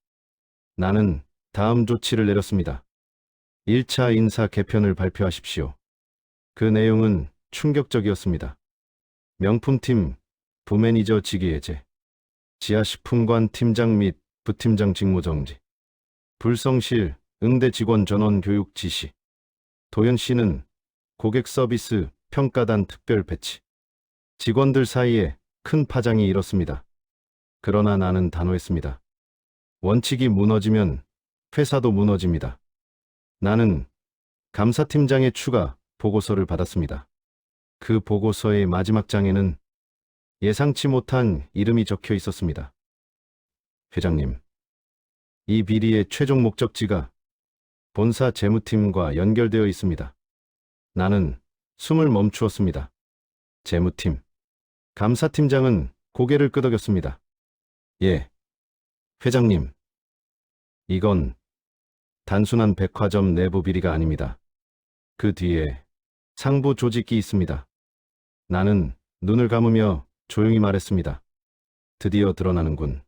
나는 다음 조치를 내렸습니다. 1차 인사 개편을 발표하십시오. 그 내용은 충격적이었습니다. 명품팀 부매니저 직위 해제, 지하식품관 팀장 및 부팀장 직무 정지, 불성실 응대 직원 전원 교육 지시, 도연 씨는 고객 서비스 평가단 특별 배치. 직원들 사이에 큰 파장이 일었습니다. 그러나 나는 단호했습니다. 원칙이 무너지면 회사도 무너집니다. 나는 감사팀장의 추가 보고서를 받았습니다. 그 보고서의 마지막 장에는 예상치 못한 이름이 적혀 있었습니다. 회장님, 이 비리의 최종 목적지가 본사 재무팀과 연결되어 있습니다. 나는 숨을 멈추었습니다. 재무팀. 감사팀장은 고개를 끄덕였습니다. 예, 회장님. 이건 단순한 백화점 내부 비리가 아닙니다. 그 뒤에 상부 조직이 있습니다. 나는 눈을 감으며 조용히 말했습니다. 드디어 드러나는군.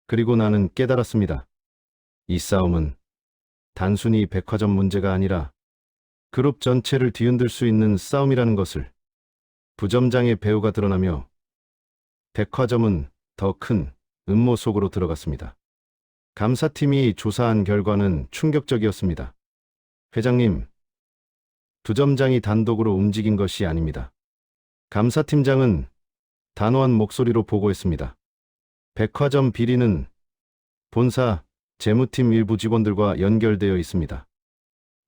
그리고 나는 깨달았습니다. 이 싸움은 단순히 백화점 문제가 아니라 그룹 전체를 뒤흔들 수 있는 싸움이라는 것을 부점장의 배후가 드러나며 백화점은 더 큰 음모 속으로 들어갔습니다. 감사팀이 조사한 결과는 충격적이었습니다. 회장님, 부점장이 단독으로 움직인 것이 아닙니다. 감사팀장은 단호한 목소리로 보고했습니다. 백화점 비리는 본사 재무팀 일부 직원들과 연결되어 있습니다.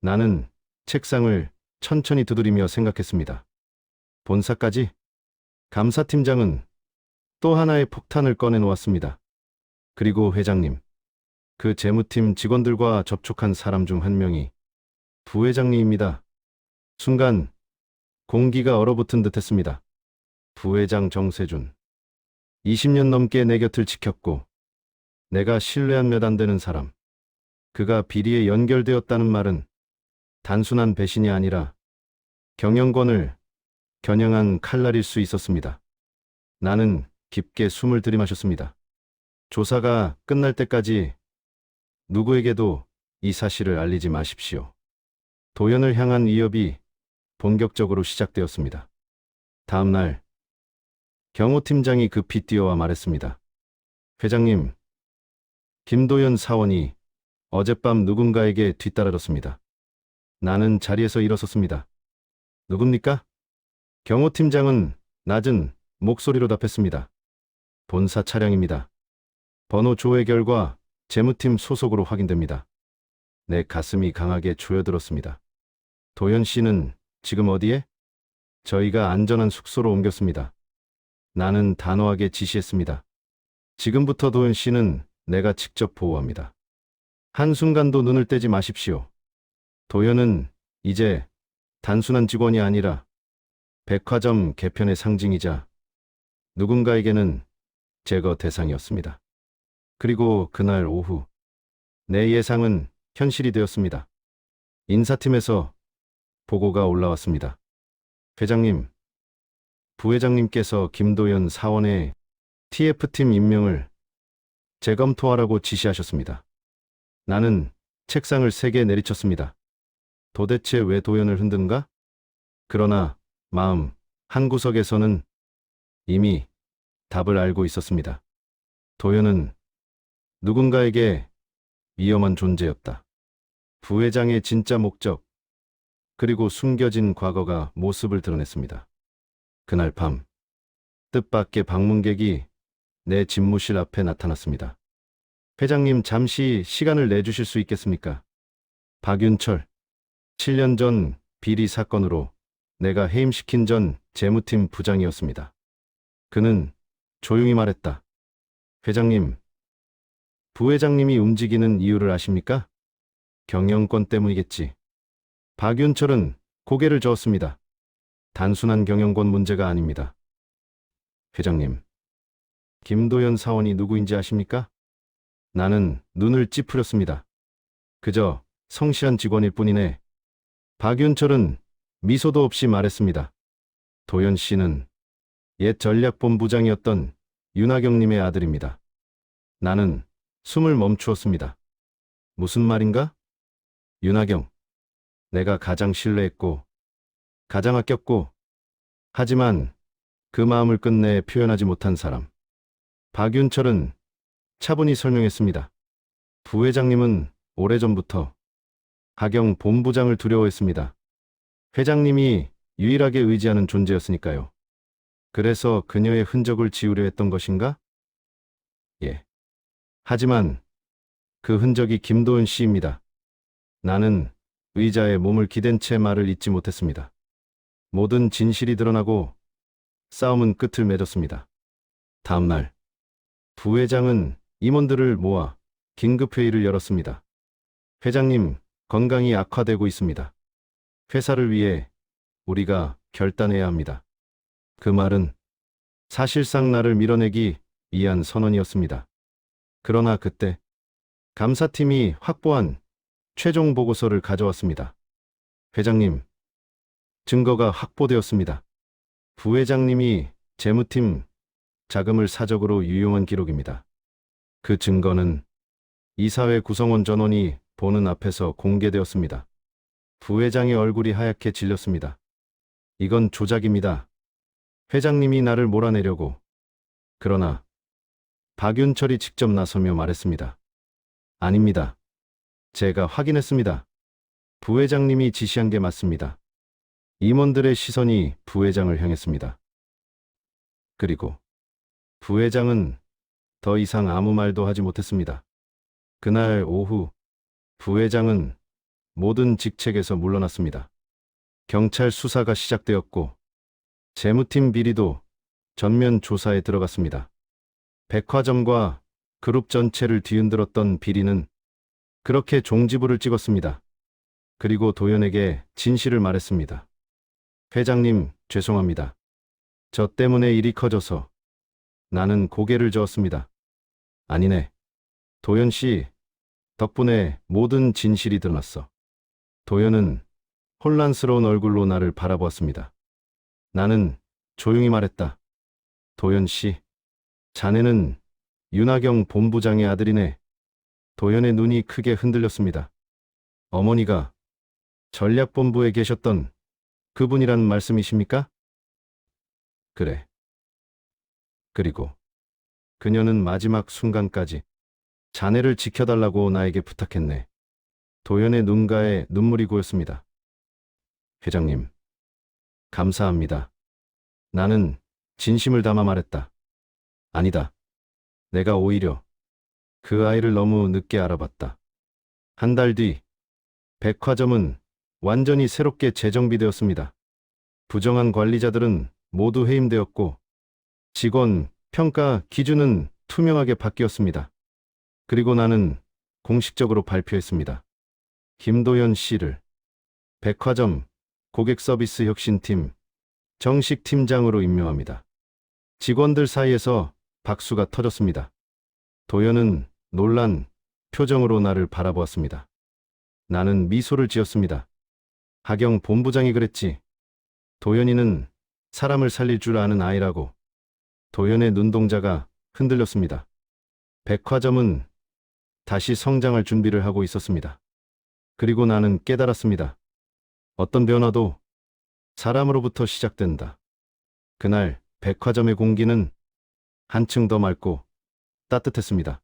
나는 책상을 천천히 두드리며 생각했습니다. 본사까지? 감사팀장은 또 하나의 폭탄을 꺼내놓았습니다. 그리고 회장님, 그 재무팀 직원들과 접촉한 사람 중 한 명이 부회장님입니다. 순간 공기가 얼어붙은 듯했습니다. 부회장 정세준. 20년 넘게 내 곁을 지켰고 내가 신뢰한 몇 안 되는 사람. 그가 비리에 연결되었다는 말은 단순한 배신이 아니라 경영권을 겨냥한 칼날일 수 있었습니다. 나는 깊게 숨을 들이마셨습니다. 조사가 끝날 때까지 누구에게도 이 사실을 알리지 마십시오. 도연을 향한 위협이 본격적으로 시작되었습니다. 다음 날 경호팀장이 급히 뛰어와 말했습니다. 회장님, 김도연 사원이 어젯밤 누군가에게 뒤따라졌습니다. 나는 자리에서 일어섰습니다. 누굽니까? 경호팀장은 낮은 목소리로 답했습니다. 본사 차량입니다. 번호 조회 결과 재무팀 소속으로 확인됩니다. 내 가슴이 강하게 조여들었습니다. 도연 씨는 지금 어디에? 저희가 안전한 숙소로 옮겼습니다. 나는 단호하게 지시했습니다. 지금부터 도연 씨는 내가 직접 보호합니다. 한순간도 눈을 떼지 마십시오. 도연은 이제 단순한 직원이 아니라 백화점 개편의 상징이자 누군가에게는 제거 대상이었습니다. 그리고 그날 오후 내 예상은 현실이 되었습니다. 인사팀에서 보고가 올라왔습니다. 회장님, 부회장님께서 김도연 사원의 TF팀 임명을 재검토하라고 지시하셨습니다. 나는 책상을 3개 내리쳤습니다. 도대체 왜 도연을 흔든가? 그러나 마음 한구석에서는 이미 답을 알고 있었습니다. 도연은 누군가에게 위험한 존재였다. 부회장의 진짜 목적, 그리고 숨겨진 과거가 모습을 드러냈습니다. 그날 밤, 뜻밖의 방문객이 내 집무실 앞에 나타났습니다. 회장님, 잠시 시간을 내주실 수 있겠습니까? 박윤철. 7년 전 비리 사건으로 내가 해임시킨 전 재무팀 부장이었습니다. 그는 조용히 말했다. 회장님, 부회장님이 움직이는 이유를 아십니까? 경영권 때문이겠지. 박윤철은 고개를 저었습니다. 단순한 경영권 문제가 아닙니다. 회장님, 김도연 사원이 누구인지 아십니까? 나는 눈을 찌푸렸습니다. 그저 성실한 직원일 뿐이네. 박윤철은 미소도 없이 말했습니다. 도연 씨는 옛 전략본부장이었던 윤하경님의 아들입니다. 나는 숨을 멈추었습니다. 무슨 말인가? 윤하경. 내가 가장 신뢰했고, 가장 아꼈고, 하지만 그 마음을 끝내 표현하지 못한 사람. 박윤철은 차분히 설명했습니다. 부회장님은 오래전부터 하경 본부장을 두려워했습니다. 회장님이 유일하게 의지하는 존재였으니까요. 그래서 그녀의 흔적을 지우려 했던 것인가? 예. 하지만 그 흔적이 김도은 씨입니다. 나는 의자에 몸을 기댄 채 말을 잇지 못했습니다. 모든 진실이 드러나고 싸움은 끝을 맺었습니다. 다음 날, 부회장은 임원들을 모아 긴급회의를 열었습니다. 회장님, 건강이 악화되고 있습니다. 회사를 위해 우리가 결단해야 합니다. 그 말은 사실상 나를 밀어내기 위한 선언이었습니다. 그러나 그때 감사팀이 확보한 최종 보고서를 가져왔습니다. 회장님, 증거가 확보되었습니다. 부회장님이 재무팀 자금을 사적으로 유용한 기록입니다. 그 증거는 이사회 구성원 전원이 보는 앞에서 공개되었습니다. 부회장의 얼굴이 하얗게 질렸습니다. 이건 조작입니다. 회장님이 나를 몰아내려고. 그러나 박윤철이 직접 나서며 말했습니다. 아닙니다. 제가 확인했습니다. 부회장님이 지시한 게 맞습니다. 임원들의 시선이 부회장을 향했습니다. 그리고 부회장은 더 이상 아무 말도 하지 못했습니다. 그날 오후 부회장은 모든 직책에서 물러났습니다. 경찰 수사가 시작되었고 재무팀 비리도 전면 조사에 들어갔습니다. 백화점과 그룹 전체를 뒤흔들었던 비리는 그렇게 종지부를 찍었습니다. 그리고 도연에게 진실을 말했습니다. 회장님, 죄송합니다. 저 때문에 일이 커져서. 나는 고개를 저었습니다. 아니네. 도연 씨 덕분에 모든 진실이 드러났어. 도연은 혼란스러운 얼굴로 나를 바라보았습니다. 나는 조용히 말했다. 도연 씨, 자네는 윤하경 본부장의 아들이네. 도연의 눈이 크게 흔들렸습니다. 어머니가 전략본부에 계셨던 그분이란 말씀이십니까? 그래. 그리고 그녀는 마지막 순간까지 자네를 지켜달라고 나에게 부탁했네. 도연의 눈가에 눈물이 고였습니다. 회장님, 감사합니다. 나는 진심을 담아 말했다. 아니다. 내가 오히려 그 아이를 너무 늦게 알아봤다. 한 달 뒤, 백화점은 완전히 새롭게 재정비되었습니다. 부정한 관리자들은 모두 해임되었고, 직원 평가 기준은 투명하게 바뀌었습니다. 그리고 나는 공식적으로 발표했습니다. 김도연 씨를 백화점 고객 서비스 혁신팀 정식 팀장으로 임명합니다. 직원들 사이에서 박수가 터졌습니다. 도연은 놀란 표정으로 나를 바라보았습니다. 나는 미소를 지었습니다. 하경 본부장이 그랬지. 도연이는 사람을 살릴 줄 아는 아이라고. 도연의 눈동자가 흔들렸습니다. 백화점은 다시 성장할 준비를 하고 있었습니다. 그리고 나는 깨달았습니다. 어떤 변화도 사람으로부터 시작된다. 그날 백화점의 공기는 한층 더 맑고 따뜻했습니다.